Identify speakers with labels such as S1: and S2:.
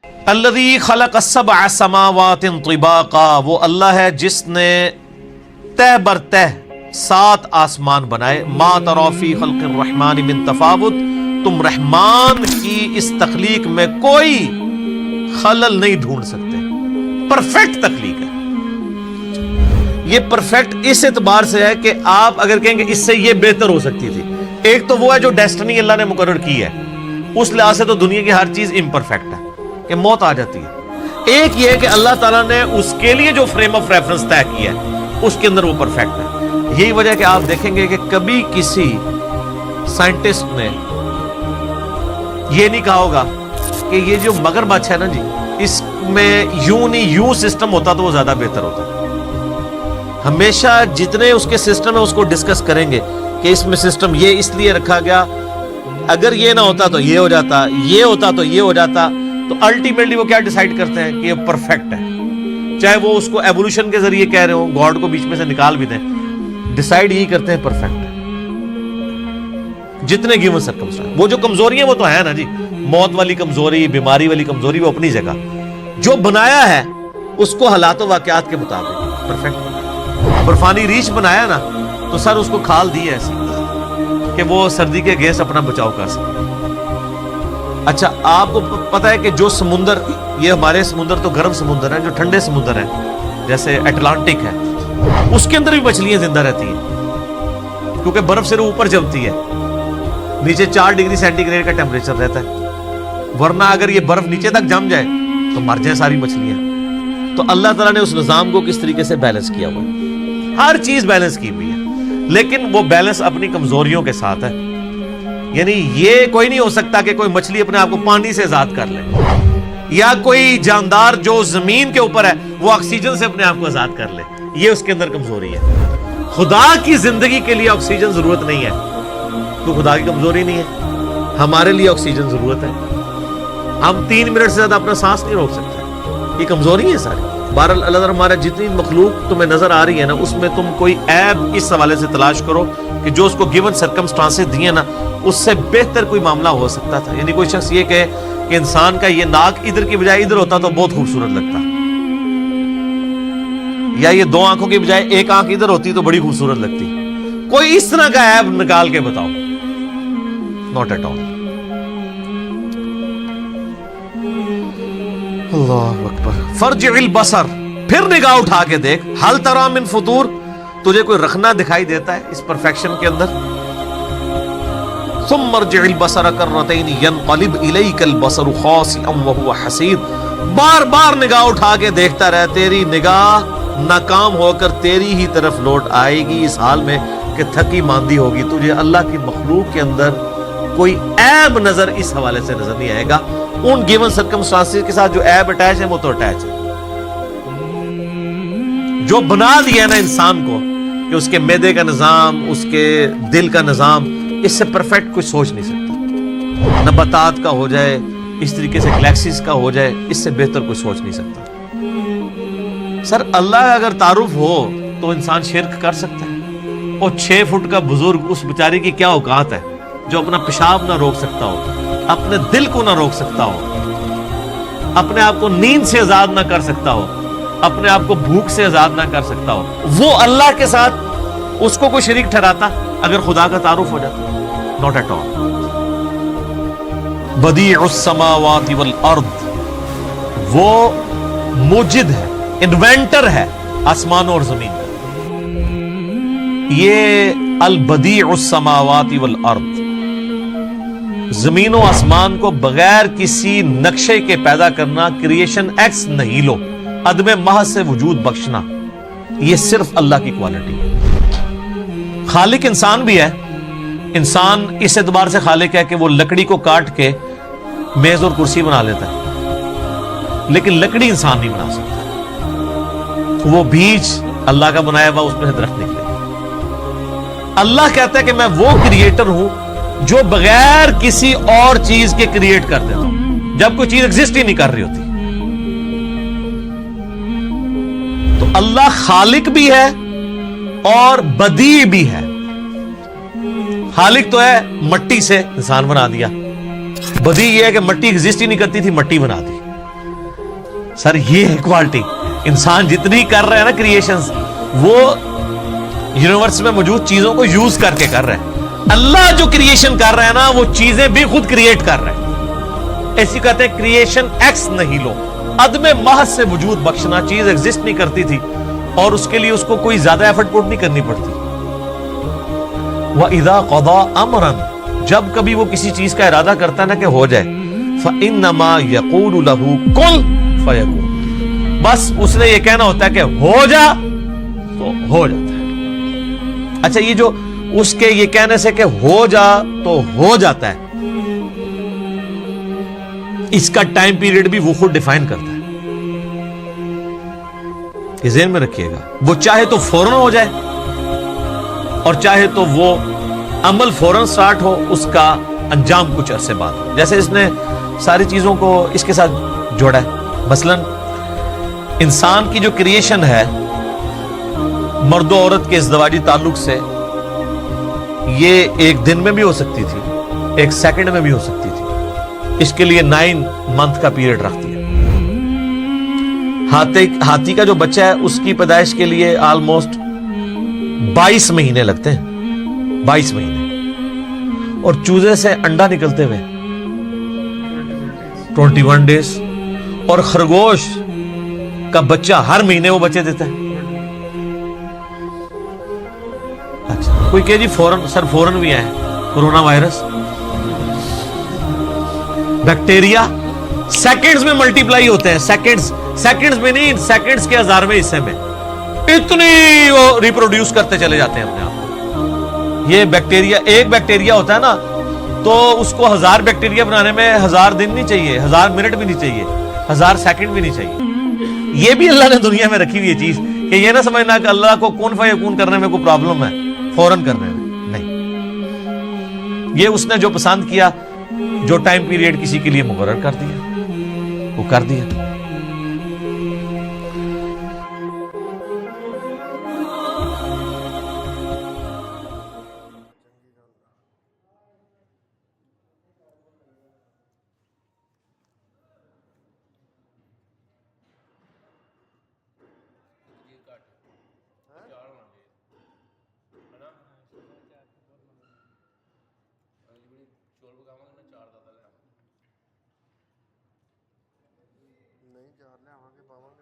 S1: الذی خلق السبع سماوات طباقا، وہ اللہ ہے جس نے تہ بر تہ 7 آسمان بنائے. ما تری فی خلق الرحمن من تفاوت، تم رحمان کی اس تخلیق میں کوئی خلل نہیں ڈھونڈ سکتے. پرفیکٹ تخلیق ہے. یہ پرفیکٹ اس اعتبار سے ہے کہ آپ اگر کہیں گے اس سے یہ بہتر ہو سکتی تھی. ایک تو وہ ہے جو ڈیسٹنی اللہ نے مقرر کی ہے، اس لحاظ سے تو دنیا کی ہر چیز امپرفیکٹ ہے کہ موت آ جاتی ہے. ایک یہ ہے کہ اللہ تعالیٰ نے اس کے لیے جو فریم آف ریفرنس طے کیا ہے اس کے اندر وہ پرفیکٹ ہے. یہی وجہ ہے کہ آپ دیکھیں گے کہ کبھی کسی سائنٹسٹ نے یہ نہیں کہا ہوگا کہ یہ جو مگرمچھ ہے نا جی، اس میں یوں نہیں یوں سسٹم ہوتا تو وہ زیادہ بہتر ہوتا. ہمیشہ جتنے اس کے سسٹم ہے اس کو ڈسکس کریں گے کہ اس میں سسٹم یہ اس لیے رکھا گیا، اگر یہ نہ ہوتا تو یہ ہو جاتا، یہ ہوتا تو یہ ہو جاتا. تو الٹیمیٹلی وہ کیا ڈیسائیڈ کرتے ہیں کہ یہ پرفیکٹ ہے. چاہے وہ اس کو ایوولوشن کے ذریعے کہہ رہے ہو، گاڈ کو بیچ میں سے نکال بھی دیں، ڈیسائیڈ یہی کرتے ہیں پرفیکٹ ہے. جتنے گیون سرکمسٹانس، وہ جو کمزوریاں وہ تو ہیں نا جی، موت والی کمزوری، بیماری والی کمزوری، وہ اپنی جگہ. جو بنایا ہے اس کو حالات و واقعات کے مطابق پرفیکٹ. برفانی ریچھ بنایا نا تو سر اس کو کھال دی ہے ایسی کہ وہ سردی کے گیس اپنا بچاؤ کر سکے. اچھا آپ کو پتا ہے کہ جو سمندر، یہ ہمارے سمندر تو گرم سمندر ہیں، جو ٹھنڈے سمندر ہیں جیسے اٹلانٹک ہے، اس کے اندر بھی مچھلیاں زندہ رہتی ہیں کیونکہ برف سے اوپر جمتی ہے. نیچے 4 ڈگری سینٹی گریڈ کا ٹیمپریچر رہتا ہے، ورنہ اگر یہ برف نیچے تک جم جائے تو مر جائیں ساری مچھلیاں. تو اللہ تعالیٰ نے اس نظام کو کس طریقے سے بیلنس کیا ہوا ہے. ہر چیز بیلنس کی ہوئی ہے، لیکن وہ بیلنس اپنی کمزوریوں کے ساتھ ہے. یعنی یہ کوئی نہیں ہو سکتا کہ کوئی مچھلی اپنے آپ کو پانی سے آزاد کر لے، یا کوئی جاندار جو زمین کے اوپر ہے وہ آکسیجن سے اپنے آپ کو آزاد کر لے. یہ اس کے اندر کمزوری ہے. خدا کی زندگی کے لیے آکسیجن ضرورت نہیں ہے، تو خدا کی کمزوری نہیں ہے. ہمارے لیے آکسیجن ضرورت ہے. ہم 3 منٹ سے زیادہ اپنا سانس نہیں روک سکتے. یہ کمزوری ہے ساری. بہرحال اللہ تعالیٰ ہمارا جتنی مخلوق تمہیں نظر آ رہی ہے نا، اس میں تم کوئی عیب اس حوالے سے تلاش کرو کہ جو اس کو گیون سرکمسٹانسز دیے نا، اس سے بہتر کوئی معاملہ ہو سکتا تھا. یعنی کوئی شخص یہ کہے کہ انسان کا یہ ناک ادھر کی بجائے ادھر ہوتا تو بہت خوبصورت لگتا، یا یہ 2 آنکھوں کی بجائے 1 آنکھ ادھر ہوتی تو بڑی خوبصورت لگتی. کوئی اس طرح کا عیب نکال کے بتاؤ. Not at all. اللہ اکبر. فرجع البصر، پھر نگاہ اٹھا کے دیکھ. ہل تری من فطور، تجھے کوئی رخنا دکھائی دیتا ہے اس پرفیکشن کے اندر؟ ثم ارجع البصر کرتین ينقلب الیک البصر خاسئا وهو حسیر. بار بار نگاہ اٹھا کے دیکھتا رہ، تیری نگاہ ناکام ہو کر تیری ہی طرف لوٹ آئے گی اس حال میں کہ تھکی ماندی ہوگی. تجھے اللہ کی مخلوق کے اندر کوئی عیب نظر اس حوالے سے نظر نہیں آئے گا. ان گیون سرکمسٹانسز کے ساتھ جو عیب اٹیچ ہے وہ تو اٹیچ ہے. جو بنا دیا نا انسان کو کہ اس کے معدے کا نظام، اس کے دل کا نظام، اس سے پرفیکٹ کوئی سوچ نہیں سکتا. نباتات کا ہو جائے، اس طریقے سے گلیکسیز کا ہو جائے، اس سے بہتر کوئی سوچ نہیں سکتا. سر اللہ کا اگر تعارف ہو تو انسان شرک کر سکتا ہے. اور 6 فٹ کا بزرگ، اس بیچارے کی کیا اوقات ہے جو اپنا پیشاب نہ روک سکتا ہو، اپنے دل کو نہ روک سکتا ہو، اپنے آپ کو نیند سے آزاد نہ کر سکتا ہو، اپنے آپ کو بھوک سے آزاد نہ کر سکتا ہو. وہ اللہ کے ساتھ اس کو کوئی شریک ٹھہراتا اگر خدا کا تعارف ہو جاتا؟ Not at all. بدیع السماوات والارض، وہ موجد ہے، انوینٹر ہے آسمان اور زمین کا. یہ البدیع السماوات والارض، زمین و آسمان کو بغیر کسی نقشے کے پیدا کرنا، کریشن ایکس نہیلو، عدم محض سے وجود بخشنا، یہ صرف اللہ کی کوالٹی ہے. خالق انسان بھی ہے. انسان اس اعتبار سے خالق ہے کہ وہ لکڑی کو کاٹ کے میز اور کرسی بنا لیتا ہے، لیکن لکڑی انسان نہیں بنا سکتا. وہ بیج اللہ کا بنایا ہوا، اس میں سے درخت نکلے. اللہ کہتا ہے کہ میں وہ کریٹر ہوں جو بغیر کسی اور چیز کے کریٹ کر دیتا ہوں، جب کوئی چیز ایگزسٹ ہی نہیں کر رہی ہوتی. تو اللہ خالق بھی ہے اور بدیع بھی ہے. خالق تو ہے، مٹی سے انسان بنا دیا. بدیع یہ ہے کہ مٹی ایگزسٹ ہی نہیں کرتی تھی، مٹی بنا دی. سر یہ ہے کوالٹی. انسان جتنی کر رہے ہیں نا کریشنز, وہ یونیورس میں موجود چیزوں کو یوز کر کے کر رہے ہیں. اللہ جو کریشن کر رہے ہیں نا, وہ چیزیں بھی خود کریٹ کر رہے ہیں. ایسی کہتے ہیں کریشن ایکس نہیں لو, عدم محض سے وجود بخشنا. چیز ایگزسٹ نہیں کرتی تھی اور اس کے لیے اس کو کوئی زیادہ ایفرٹ پٹ نہیں کرنی پڑتی. وَإِذَا قَضَى أَمْرًا, جب کبھی وہ کسی چیز کا ارادہ کرتا ہے نا کہ ہو جائے, فَإِنَّمَا يَقُولُ لَهُ كُن فَيَكُونُ, بس اس نے یہ کہنا ہوتا ہے کہ ہو جا تو ہو جاتا ہے. اچھا, یہ جو اس کے یہ کہنے سے کہ ہو جا تو ہو جاتا ہے, اس کا ٹائم پیریڈ بھی وہ خود ڈیفائن کرتا ہے. یہ ذہن میں رکھیے گا. وہ چاہے تو فوراً ہو جائے اور چاہے تو وہ عمل فوراً سٹارٹ ہو, اس کا انجام کچھ عرصے بعد. جیسے اس نے ساری چیزوں کو اس کے ساتھ جوڑا ہے. مثلا انسان کی جو کریشن ہے مرد و عورت کے ازدواجی تعلق سے, یہ ایک دن میں بھی ہو سکتی تھی, ایک سیکنڈ میں بھی ہو سکتی تھی. اس کے لیے 9 منتھ کا پیریڈ رکھتی ہے. ہاتھی کا جو بچہ ہے اس کی پیدائش کے لیے آلموسٹ 22 مہینے لگتے ہیں, 22 مہینے. اور چوزے سے انڈا نکلتے ہوئے 21 ڈیز. اور خرگوش کا بچہ ہر مہینے وہ بچے دیتا ہے. اچھا, کوئی کہ جی فورن, سر فورن بھی آئے کورونا وائرس. بیکٹیریا سیکنڈز میں ملٹیپلائی ہوتے ہیں, سیکنڈز میں نہیں, سیکنڈز کے 1000ویں حصے میں اتنی وہ ریپروڈیوس کرتے چلے جاتے ہیں اپنے آپ. یہ بیکٹیریا, ایک بیکٹیریا ہوتا ہے نا, تو اس کو 1000 بیکٹیریا بنانے میں 1000 دن نہیں چاہیے, 1000 منٹ بھی نہیں چاہیے, 1000 سیکنڈ بھی نہیں چاہیے. یہ بھی اللہ نے دنیا میں رکھی ہوئی یہ چیز, کہ یہ نہ سمجھنا کہ اللہ کو کون فیکون کرنے میں کوئی پرابلم ہے, فوراً کرنے میں نہیں. یہ اس نے جو پسند کیا, جو ٹائم پیریڈ کسی کے لیے مقرر کر دیا, وہ کر دیا.
S2: نہیں, 4 ਲਿਆਵਾਂਗੇ ਪਾਵਾਂਗੇ.